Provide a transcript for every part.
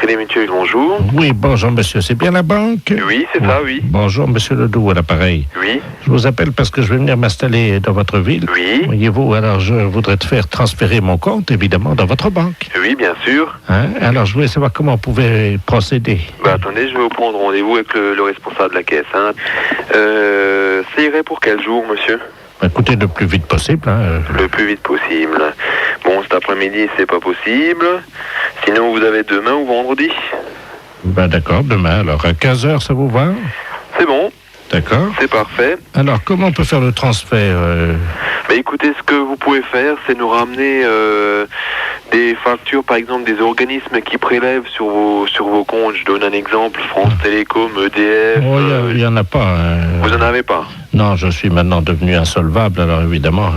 Crédit Mutuel, bonjour. Oui, bonjour monsieur, c'est bien la banque? Oui, c'est ça, oui. Bonjour monsieur Ledoux à l'appareil. Oui. Je vous appelle parce que je vais venir m'installer dans votre ville. Oui. Voyez-vous, alors je voudrais te faire transférer mon compte, évidemment, dans votre banque. Oui, bien sûr. Alors je voulais savoir comment on pouvait procéder. Attendez, je vais vous prendre rendez-vous avec le responsable de la caisse. Ça irait pour quel jour, monsieur? Écoutez, le plus vite possible. Le plus vite possible. Bon, cet après-midi, c'est pas possible. Sinon, vous avez demain ou vendredi? D'accord, demain. Alors, à 15h, ça vous va? C'est bon. D'accord. C'est parfait. Alors, comment on peut faire le transfert Écoutez, ce que vous pouvez faire, c'est nous ramener des factures, par exemple, des organismes qui prélèvent sur vos comptes. Je donne un exemple, France Télécom, EDF... il n'y en a pas. Vous en avez pas? Non, je suis maintenant devenu insolvable, alors évidemment,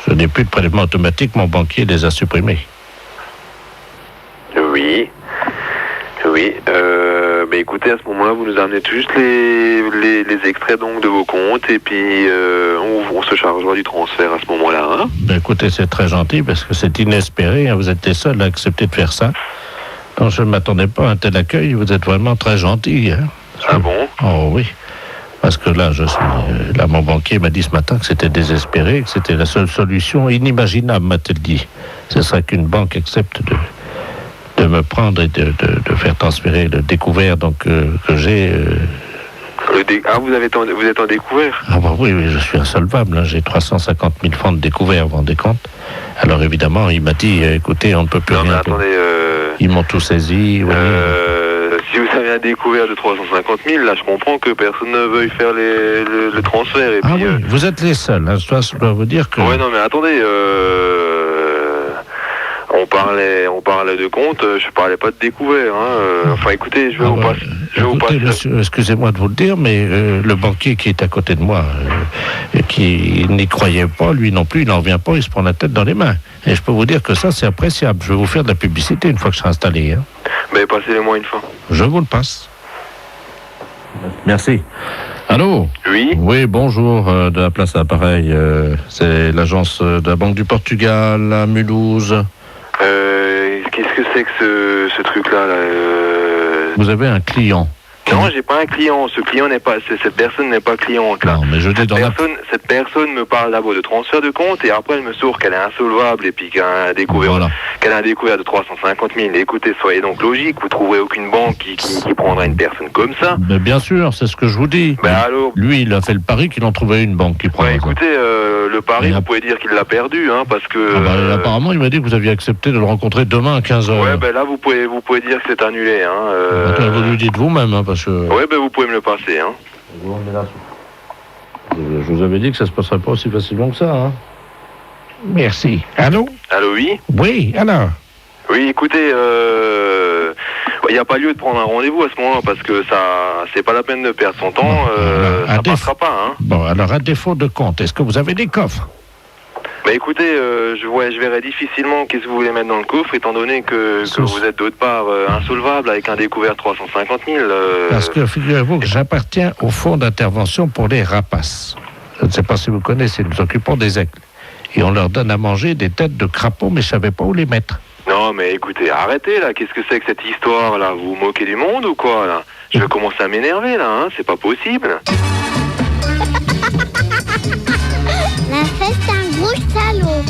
je n'ai plus de prélèvement automatique, mon banquier les a supprimés. Oui. Écoutez, à ce moment-là, vous nous amenez juste les extraits donc de vos comptes et puis on se chargera du transfert à ce moment-là. Écoutez, c'est très gentil parce que c'est inespéré. Vous êtes les seuls à accepter de faire ça. Donc je ne m'attendais pas à un tel accueil. Vous êtes vraiment très gentil. Ah bon? Oh oui. Parce que là, mon banquier m'a dit ce matin que c'était désespéré, que c'était la seule solution inimaginable, m'a-t-il dit. Ce serait qu'une banque accepte de me prendre et de faire transférer le découvert que j'ai. Vous êtes en découvert? Oui, je suis insolvable. J'ai 350 000 francs de découvert, vous vous rendez compte? Alors évidemment, il m'a dit, écoutez, on ne peut plus rien. Mais attendez, ils m'ont tout saisi. Si vous avez un découvert de 350 000, là, je comprends que personne ne veuille faire le transfert. Et puis, oui, vous êtes les seuls. Je dois vous dire que... Ouais, non, mais attendez, on parlait de compte, je parlais pas de découvert. Écoutez, je vais vous passer. Monsieur, excusez-moi de vous le dire, mais le banquier qui est à côté de moi, qui n'y croyait pas, lui non plus, il n'en vient pas, il se prend la tête dans les mains. Et je peux vous dire que ça, c'est appréciable. Je vais vous faire de la publicité une fois que je serai installé. Mais passez-les-moi une fois. Je vous le passe. Merci. Allô? Oui? Oui, bonjour, de la place à l'appareil. C'est l'agence de la Banque du Portugal à Mulhouse. Qu'est-ce que c'est que ce truc-là là, Vous avez un client? Non, j'ai pas un client. Ce client n'est pas, cette personne n'est pas cliente là. Non, mais je dis cette personne me parle d'abord de transfert de compte et après elle me sort qu'elle est insolvable et puis qu'elle a un découvert, de 350 000. Écoutez, soyez donc logique. Vous trouverez aucune banque qui prendra une personne comme ça. Mais bien sûr, c'est ce que je vous dis. Alors, lui, il a fait le pari qu'il en trouvait une banque qui prendra. Écoutez, le pari, vous pouvez dire qu'il l'a perdu, parce que. Apparemment, il m'a dit que vous aviez accepté de le rencontrer demain à 15h. Ouais, là, vous pouvez dire que c'est annulé, Vous lui dites vous-même, parce que. Ouais, vous pouvez me le passer, Je vous avais dit que ça se passerait pas aussi facilement que ça, Merci. Allô? Allô, oui? Oui, alors? Oui, écoutez, il n'y a pas lieu de prendre un rendez-vous à ce moment-là parce que ça, c'est pas la peine de perdre son temps, ça passera pas, Bon, alors à défaut de compte, est-ce que vous avez des coffres? Écoutez, je verrai difficilement qu'est-ce que vous voulez mettre dans le coffre, étant donné que vous êtes d'autre part insolvable avec un découvert 350 000. Parce que figurez-vous que j'appartiens au fonds d'intervention pour les rapaces. Je ne sais pas si vous connaissez, nous occupons des aigles. Et on leur donne à manger des têtes de crapauds, mais je ne savais pas où les mettre. Non, mais écoutez, arrêtez là, qu'est-ce que c'est que cette histoire là? Vous vous moquez du monde ou quoi là? Je vais commencer à m'énerver là, c'est pas possible. La fête, c'est un gros salaud.